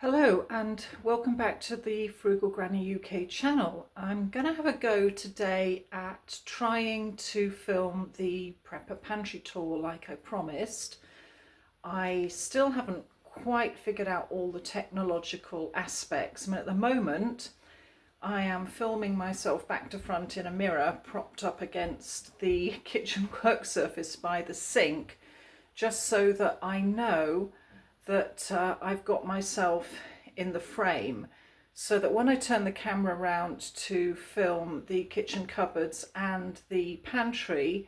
Hello and welcome back to the Frugal Granny UK channel. I'm going to have a go today at trying to film the Prepper Pantry tour like I promised. I still haven't quite figured out all the technological aspects. I mean, at the moment I am filming myself back to front in a mirror propped up against the kitchen work surface by the sink, just so that I know that I've got myself in the frame, so that when I turn the camera around to film the kitchen cupboards and the pantry,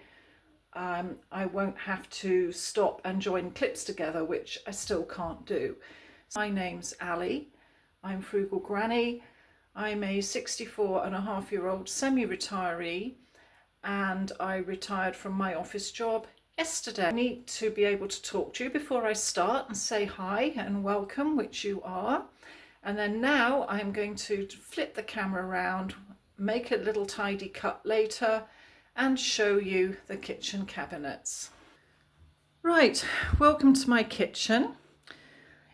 I won't have to stop and join clips together, which I still can't do. My name's Ali, I'm Frugal Granny. I'm a 64-and-a-half-year-old semi-retiree, and I retired from my office job yesterday. I need to be able to talk to you before I start and say hi and welcome, which you are. And then now I'm going to flip the camera around, make a little tidy cut later, and show you the kitchen cabinets. Right, welcome to my kitchen.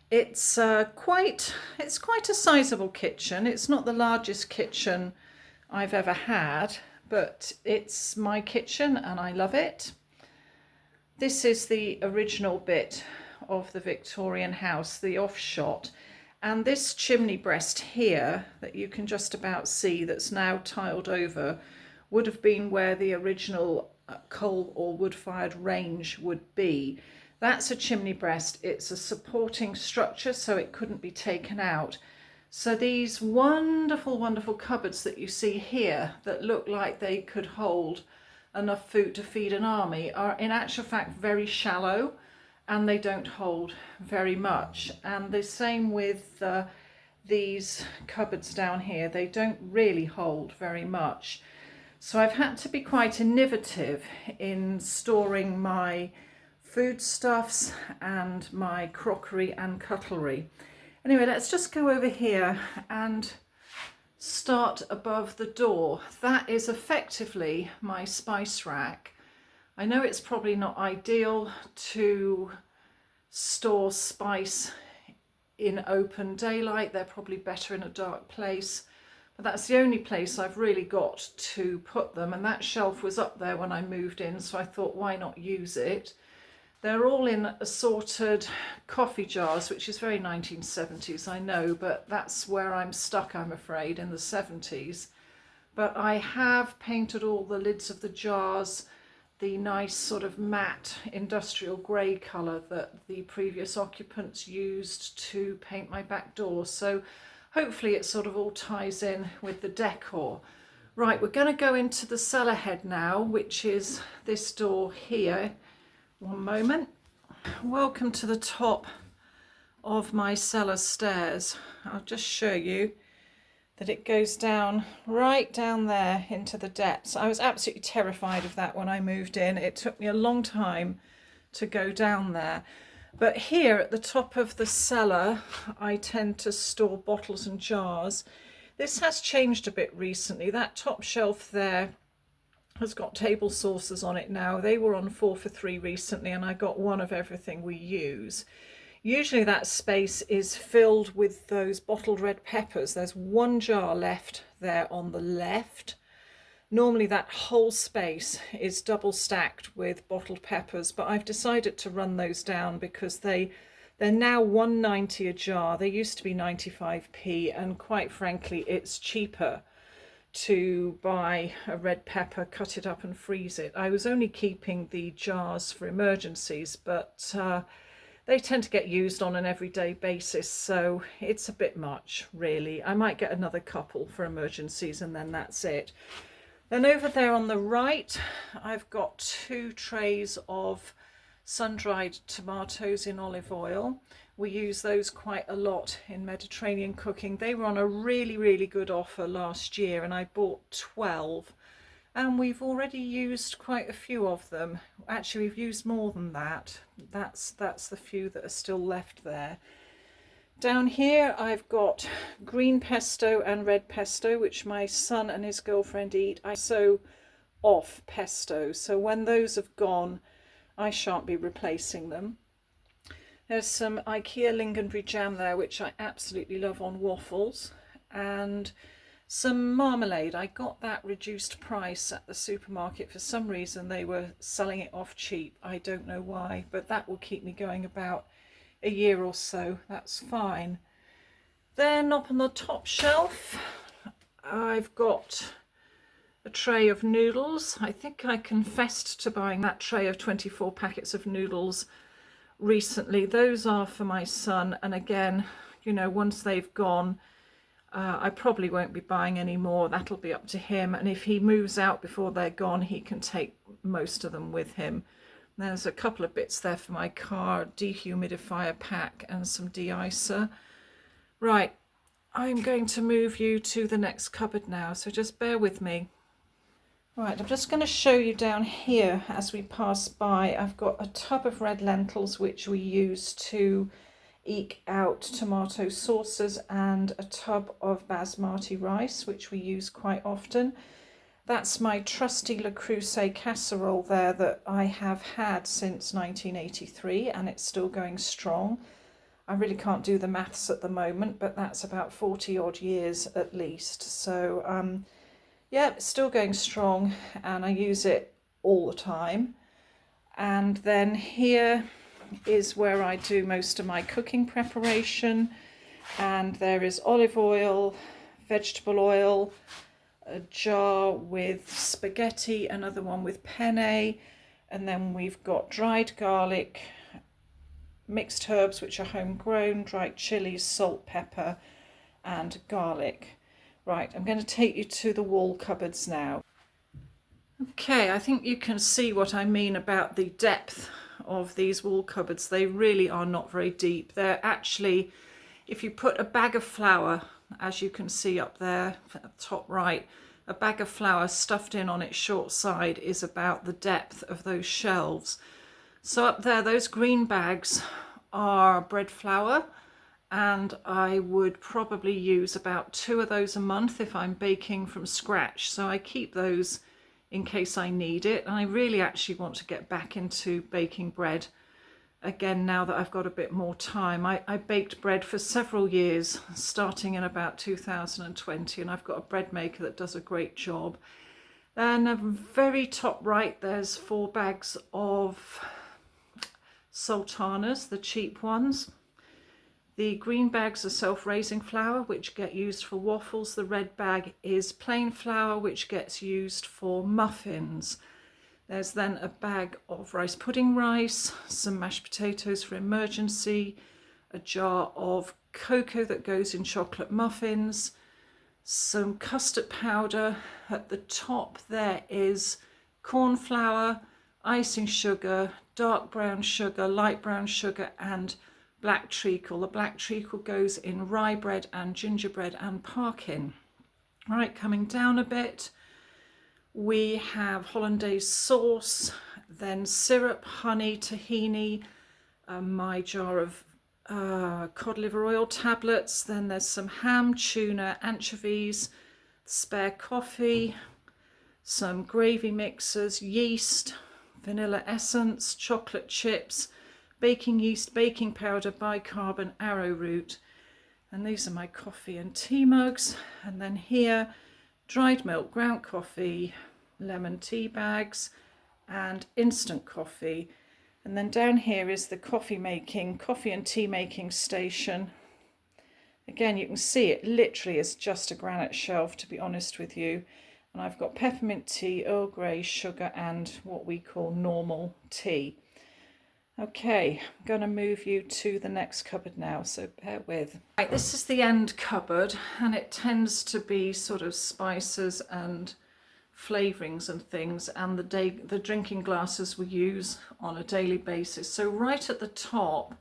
It's quite a sizable kitchen. It's not the largest kitchen I've ever had, but it's my kitchen and I love it. This is the original bit of the Victorian house, the off shot, and this chimney breast here that you can just about see that's now tiled over would have been where the original coal or wood-fired range would be. That's a chimney breast. It's a supporting structure, so it couldn't be taken out. So these wonderful, wonderful cupboards that you see here that look like they could hold enough food to feed an army are in actual fact very shallow, and they don't hold very much. And the same with these cupboards down here, they don't really hold very much. So I've had to be quite innovative in storing my foodstuffs and my crockery and cutlery. Anyway, let's just go over here and start above the door. That is effectively my spice rack. I know it's probably not ideal to store spice in open daylight. They're probably better in a dark place, but that's the only place I've really got to put them, and that shelf was up there when I moved in, so I thought, why not use it? They're all in assorted coffee jars, which is very 1970s, I know, but that's where I'm stuck, I'm afraid, in the 70s. But I have painted all the lids of the jars the nice sort of matte industrial grey colour that the previous occupants used to paint my back door. So hopefully it sort of all ties in with the decor. Right, we're going to go into the cellar head now, which is this door here. One moment. Welcome to the top of my cellar stairs. I'll just show you that it goes down right down there into the depths. I was absolutely terrified of that when I moved in. It took me a long time to go down there. But here at the top of the cellar, I tend to store bottles and jars. This has changed a bit recently. That top shelf there has got table saucers on it now. They were on 4 for 3 recently, and I got one of everything we use. Usually that space is filled with those bottled red peppers. There's one jar left there on the left. Normally that whole space is double stacked with bottled peppers, but I've decided to run those down because they're now £1.90 a jar. They used to be 95p, and quite frankly it's cheaper to buy a red pepper, cut it up and freeze it. I was only keeping the jars for emergencies, but they tend to get used on an everyday basis, so it's a bit much really. I might get another couple for emergencies and then that's it. Then over there on the right, I've got 2 trays of sun-dried tomatoes in olive oil. We use those quite a lot in Mediterranean cooking. They were on a really, really good offer last year, and I bought 12. And we've already used quite a few of them. Actually, we've used more than that. That's the few that are still left there. Down here, I've got green pesto and red pesto, which my son and his girlfriend eat. I sew off pesto, so when those have gone, I shan't be replacing them. There's some IKEA lingonberry jam there, which I absolutely love on waffles, and some marmalade. I got that reduced price at the supermarket. For some reason they were selling it off cheap. I don't know why, but that will keep me going about a year or so. That's fine. Then up on the top shelf, I've got a tray of noodles. I think I confessed to buying that tray of 24 packets of noodles recently. Those are for my son, and again, you know, once they've gone, I probably won't be buying any more. That'll be up to him, and if he moves out before they're gone, he can take most of them with him. There's a couple of bits there for my car, dehumidifier pack and some de-icer. Right, I'm going to move you to the next cupboard now, so just bear with me. Right, I'm just going to show you down here as we pass by. I've got a tub of red lentils which we use to eke out tomato sauces, and a tub of basmati rice which we use quite often. That's my trusty Le Creuset casserole there that I have had since 1983, and it's still going strong. I really can't do the maths at the moment, but that's about 40 odd years at least. So yeah, it's still going strong, and I use it all the time. And then here is where I do most of my cooking preparation, and there is olive oil, vegetable oil, a jar with spaghetti, another one with penne, and then we've got dried garlic, mixed herbs which are homegrown, dried chilies, salt, pepper and garlic. Right, I'm going to take you to the wall cupboards now. Okay, I think you can see what I mean about the depth of these wall cupboards. They really are not very deep. They're actually, if you put a bag of flour, as you can see up there at the top right, a bag of flour stuffed in on its short side is about the depth of those shelves. So up there, those green bags are bread flour, and I would probably use about 2 of those a month if I'm baking from scratch. So I keep those in case I need it. And I really actually want to get back into baking bread again now that I've got a bit more time. I baked bread for several years, starting in about 2020, and I've got a bread maker that does a great job. Then at the very top right, there's 4 bags of sultanas, the cheap ones. The green bags are self-raising flour, which get used for waffles. The red bag is plain flour, which gets used for muffins. There's then a bag of rice pudding rice, some mashed potatoes for emergency, a jar of cocoa that goes in chocolate muffins, some custard powder. At the top there is corn flour, icing sugar, dark brown sugar, light brown sugar and black treacle. The black treacle goes in rye bread and gingerbread and parkin. All right, coming down a bit, we have hollandaise sauce, then syrup, honey, tahini, my jar of cod liver oil tablets, then there's some ham, tuna, anchovies, spare coffee, some gravy mixers, yeast, vanilla essence, chocolate chips, baking yeast, baking powder, bicarb and arrowroot. And these are my coffee and tea mugs. And then here, dried milk, ground coffee, lemon tea bags and instant coffee. And then down here is the coffee and tea making station. Again, you can see it literally is just a granite shelf, to be honest with you. And I've got peppermint tea, Earl Grey, sugar and what we call normal tea. Okay, I'm going to move you to the next cupboard now, so bear with. Right, this is the end cupboard, and it tends to be sort of spices and flavourings and things, and the drinking glasses we use on a daily basis. So right at the top,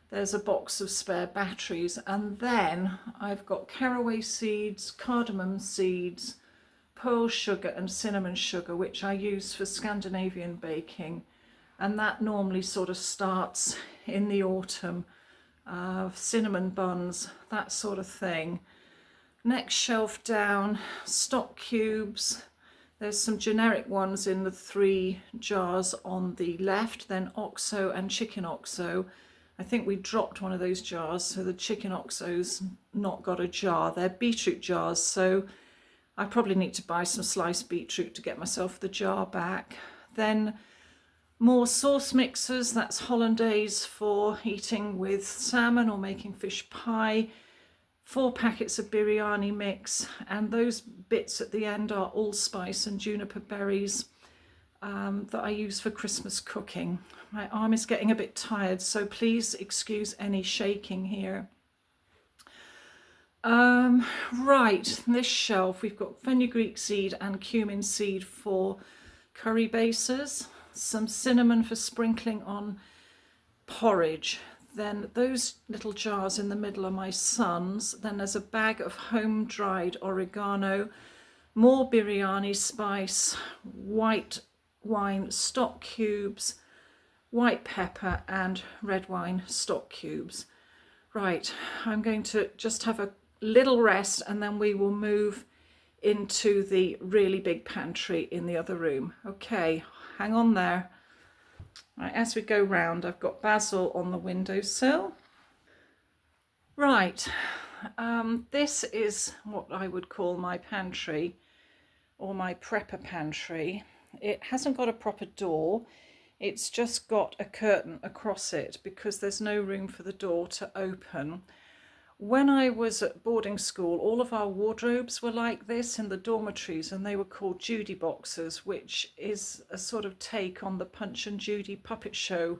there's a box of spare batteries, and then I've got caraway seeds, cardamom seeds, pearl sugar and cinnamon sugar, which I use for Scandinavian baking. And that normally sort of starts in the autumn, cinnamon buns, that sort of thing. Next shelf down, stock cubes. There's some generic ones in the 3 jars on the left, then OXO and chicken OXO. I think we dropped one of those jars, so the chicken oxo's not got a jar. They're beetroot jars, so I probably need to buy some sliced beetroot to get myself the jar back. Then more sauce mixers, that's hollandaise for eating with salmon or making fish pie. 4 packets of biryani mix, and those bits at the end are allspice and juniper berries that I use for Christmas cooking. My arm is getting a bit tired, so please excuse any shaking here. Right, this shelf we've got fenugreek seed and cumin seed for curry bases, some cinnamon for sprinkling on porridge. Then those little jars in the middle are my son's. Then there's a bag of home dried oregano, more biryani spice, white wine stock cubes, white pepper and red wine stock cubes. Right, I'm going to just have a little rest and then we will move into the really big pantry in the other room. Okay, hang on there. Right, as we go round, I've got basil on the windowsill. Right, this is what I would call my pantry or my prepper pantry. It hasn't got a proper door. It's just got a curtain across it because there's no room for the door to open. When I was at boarding school, all of our wardrobes were like this in the dormitories, and they were called Judy boxes, which is a sort of take on the Punch and Judy puppet show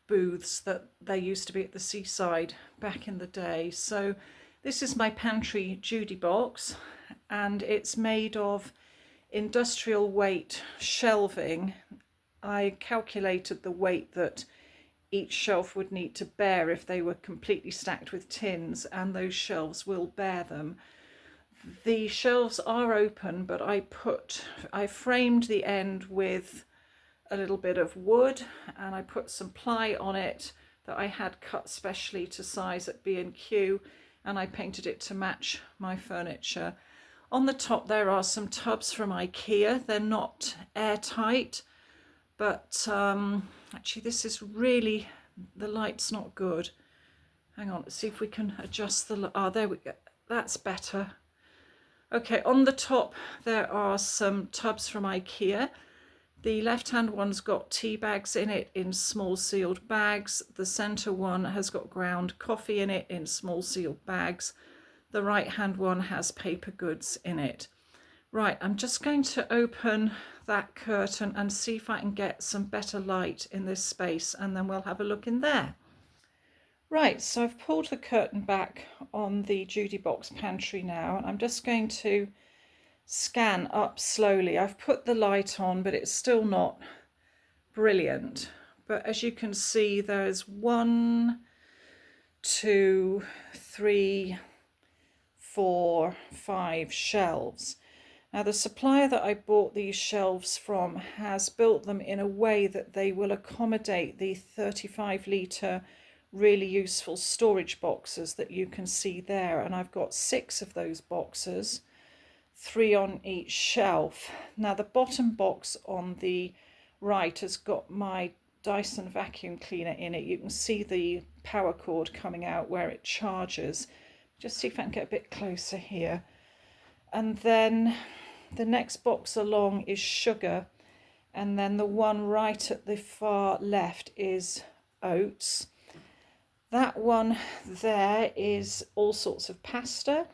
booths that they used to be at the seaside back in the day. So this is my pantry Judy box, and it's made of industrial weight shelving. I calculated the weight that each shelf would need to bear if they were completely stacked with tins, and those shelves will bear them. The shelves are open, but I framed the end with a little bit of wood, and I put some ply on it that I had cut specially to size at B&Q, and I painted it to match my furniture. On the top there are some tubs from IKEA. They're not airtight, but actually this is really, the light's not good. Hang on, let's see if we can adjust the, there we go, that's better. Okay, on the top there are some tubs from IKEA. The left hand one's got tea bags in it in small sealed bags. The centre one has got ground coffee in it in small sealed bags. The right hand one has paper goods in it. Right, I'm just going to open that curtain and see if I can get some better light in this space, and then we'll have a look in there. Right, so I've pulled the curtain back on the Judy box pantry now, and I'm just going to scan up slowly. I've put the light on, but it's still not brilliant. But as you can see, there's 1, 2, 3, 4, 5 shelves. Now the supplier that I bought these shelves from has built them in a way that they will accommodate the 35 litre really useful storage boxes that you can see there, and I've got 6 of those boxes, 3 on each shelf. Now the bottom box on the right has got my Dyson vacuum cleaner in it. You can see the power cord coming out where it charges. Just see if I can get a bit closer here. And then the next box along is sugar, and then the one right at the far left is oats. That one there is all sorts of pasta.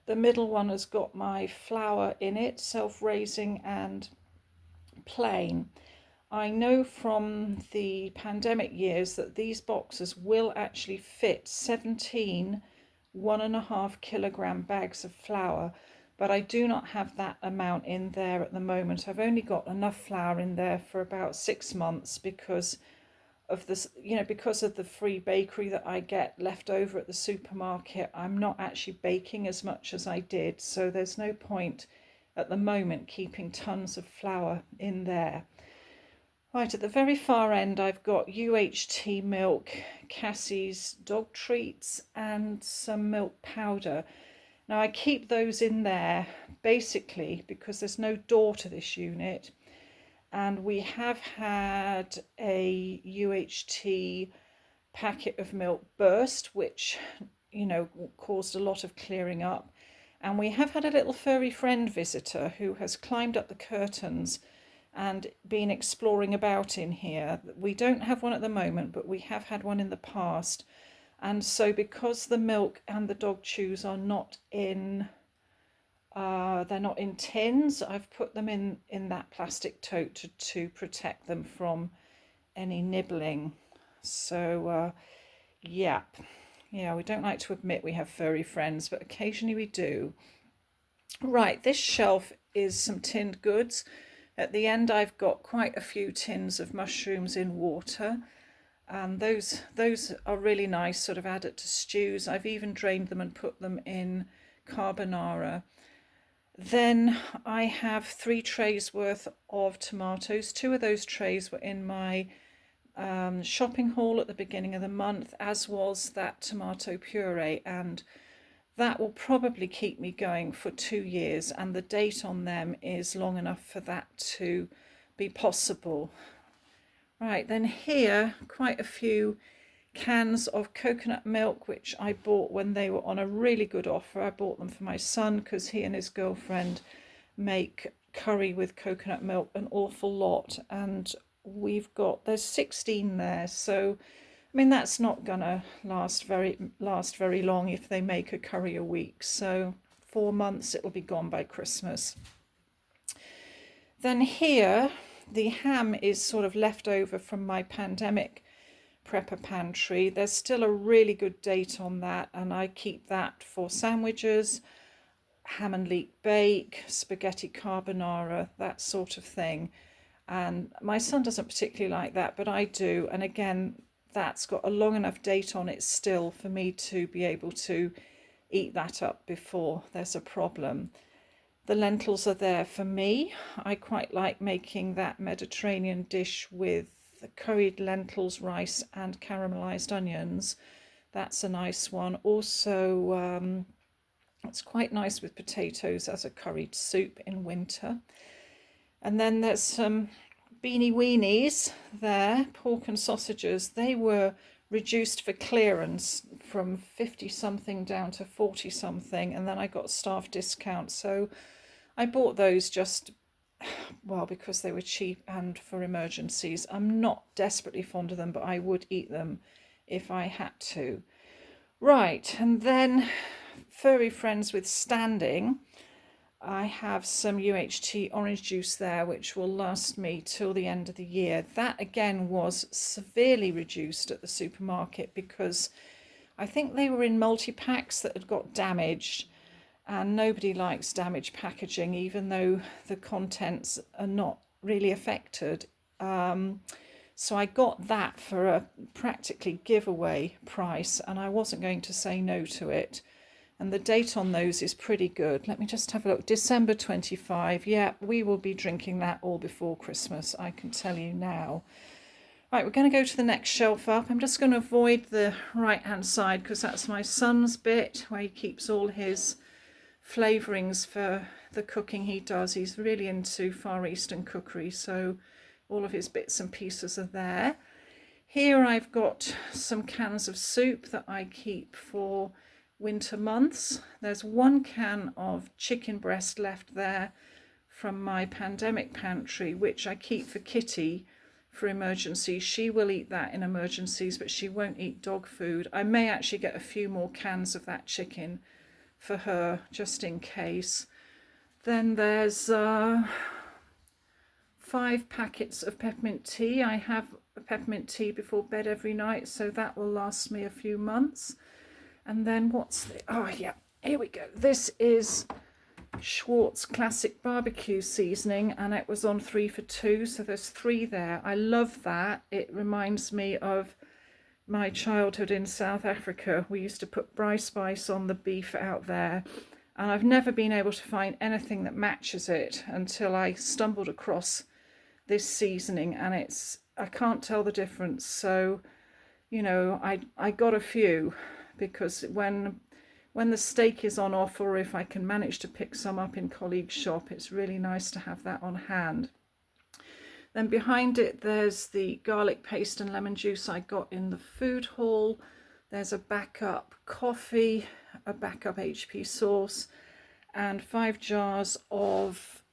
The middle one has got my flour in it, self-raising and plain. I know from the pandemic years that these boxes will actually fit 17 1.5 kilogram bags of flour, but I do not have that amount in there at the moment. I've only got enough flour in there for about 6 months because of this, because of the free bakery that I get left over at the supermarket. I'm not actually baking as much as I did, so there's no point at the moment keeping tons of flour in there. Right, at the very far end I've got UHT milk, Cassie's dog treats and some milk powder. Now I keep those in there basically because there's no door to this unit, and we have had a UHT packet of milk burst, which, you know, caused a lot of clearing up. And we have had a little furry friend visitor who has climbed up the curtains and been exploring about in here. We don't have one at the moment, but we have had one in the past. And so because the milk and the dog chews are not in, they're not in tins, I've put them in that plastic tote to protect them from any nibbling. So, yeah, we don't like to admit we have furry friends, but occasionally we do. Right, this shelf is some tinned goods. At the end, I've got quite a few tins of mushrooms in water, and those are really nice, sort of added to stews. I've even drained them and put them in carbonara. Then I have 3 trays worth of tomatoes. 2 of those trays were in my shopping haul at the beginning of the month, as was that tomato puree, and that will probably keep me going for 2 years, and the date on them is long enough for that to be possible. Right, then here, quite a few cans of coconut milk, which I bought when they were on a really good offer. I bought them for my son because he and his girlfriend make curry with coconut milk an awful lot, and there's 16 there, so I mean that's not gonna last very long if they make a curry a week, so 4 months it'll be gone by Christmas. Then here the ham is sort of left over from my pandemic prepper pantry. There's still a really good date on that, and I keep that for sandwiches, ham and leek bake, spaghetti carbonara, that sort of thing. And my son doesn't particularly like that, but I do. And again, that's got a long enough date on it still for me to be able to eat that up before there's a problem. The lentils are there for me. I quite like making that Mediterranean dish with curried lentils, rice and caramelized onions. That's a nice one. Also, it's quite nice with potatoes as a curried soup in winter. And then there's some beanie weenies there, pork and sausages. They were reduced for clearance from 50 something down to 40 something, and then I got staff discount, so I bought those just, well, because they were cheap and for emergencies. I'm not desperately fond of them, but I would eat them if I had to. Right, and then furry friends with standing. I have some UHT orange juice there, which will last me till the end of the year. That again was severely reduced at the supermarket because I think they were in multi-packs that had got damaged, and nobody likes damaged packaging, even though the contents are not really affected. So I got that for a practically giveaway price, and I wasn't going to say no to it. And the date on those is pretty good. Let me just have a look. December 25. Yeah, we will be drinking that all before Christmas, I can tell you now. Right, we're going to go to the next shelf up. I'm just going to avoid the right-hand side because that's my son's bit where he keeps all his flavourings for the cooking he does. He's really into Far Eastern cookery, so all of his bits and pieces are there. Here I've got some cans of soup that I keep for winter months. There's 1 can of chicken breast left there from my pandemic pantry, which I keep for Kitty for emergencies. She will eat that in emergencies, but she won't eat dog food. I may actually get a few more cans of that chicken for her just in case. Then there's 5 packets of peppermint tea. I have a peppermint tea before bed every night, so that will last me a few months. And then what's the, oh yeah, here we go. This is Schwartz Classic Barbecue Seasoning, and it was on 3 for 2, so there's 3 there. I love that. It reminds me of my childhood in South Africa. We used to put braai spice on the beef out there, and I've never been able to find anything that matches it until I stumbled across this seasoning, and I can't tell the difference. So, you know, I got a few, because when the steak is on offer, or if I can manage to pick some up in colleagues' shop, it's really nice to have that on hand. Then behind it there's the garlic paste and lemon juice I got in the food haul. There's a backup coffee, a backup HP sauce, and 5 jars of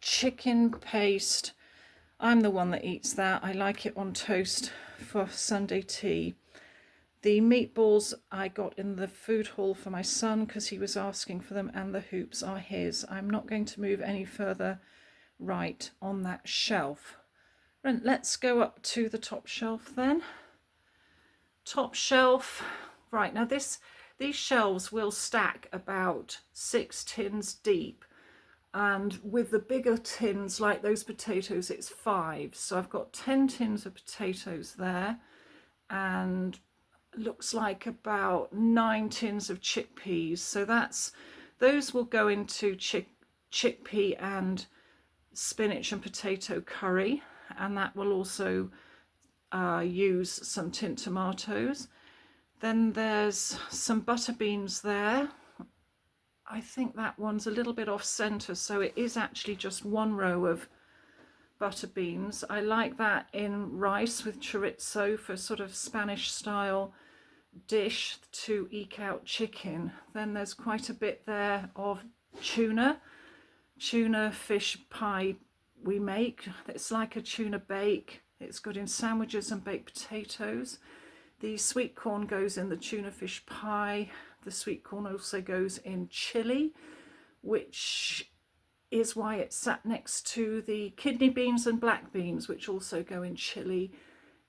chicken paste. I'm the one that eats that. I like it on toast for Sunday tea. The meatballs I got in the food haul for my son because he was asking for them, and the hoops are his. I'm not going to move any further right on that shelf. Right, let's go up to the top shelf then. Top shelf. Right, now these shelves will stack about 6 tins deep, and with the bigger tins like those potatoes it's 5. So I've got 10 tins of potatoes there, and looks like about 9 tins of chickpeas. So those will go into chickpea and spinach and potato curry, and that will also use some tin tomatoes. Then there's some butter beans there. I think that one's a little bit off center, so it is actually just 1 row of butter beans. I like that in rice with chorizo for sort of Spanish style dish to eke out chicken. Then there's quite a bit there of tuna fish pie we make. It's like a tuna bake. It's good in sandwiches and baked potatoes. The sweet corn goes in the tuna fish pie. The sweet corn also goes in chili, which is why it's sat next to the kidney beans and black beans, which also go in chili.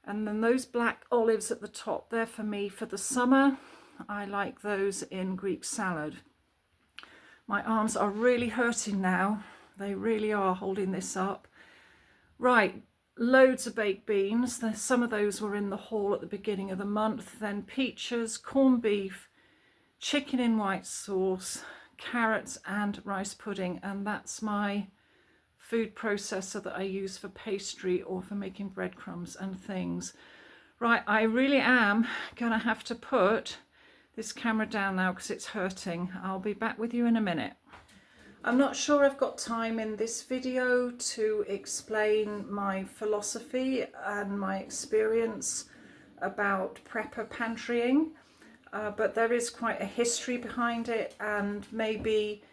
And then those black olives at the top, they're for me for the summer. I like those in Greek salad. My arms are really hurting now. They really are holding this up. Right, loads of baked beans. Some of those were in the haul at the beginning of the month. Then peaches, corned beef, chicken in white sauce, carrots and rice pudding. And that's my food processor that I use for pastry or for making breadcrumbs and things. Right, I really am gonna have to put this camera down now because it's hurting. I'll be back with you in a minute. I'm not sure I've got time in this video to explain my philosophy and my experience about prepper pantrying, but there is quite a history behind it, and maybe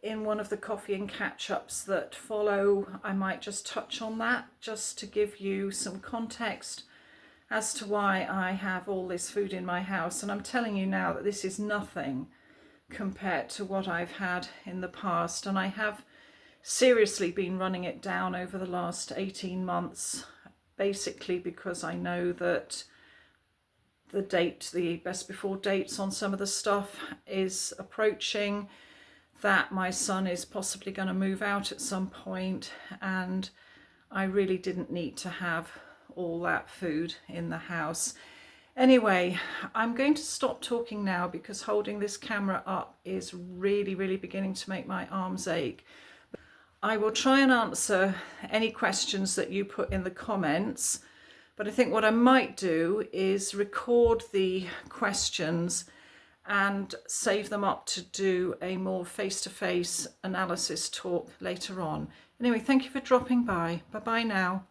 in one of the coffee and catch-ups that follow I might just touch on that, just to give you some context as to why I have all this food in my house. And I'm telling you now that this is nothing compared to what I've had in the past, and I have seriously been running it down over the last 18 months, basically because I know that the best before dates on some of the stuff is approaching, that my son is possibly going to move out at some point, and I really didn't need to have all that food in the house. Anyway, I'm going to stop talking now because holding this camera up is really beginning to make my arms ache. I will try and answer any questions that you put in the comments, but I think what I might do is record the questions and save them up to do a more face-to-face analysis talk later on. Anyway, thank you for dropping by. Bye-bye now.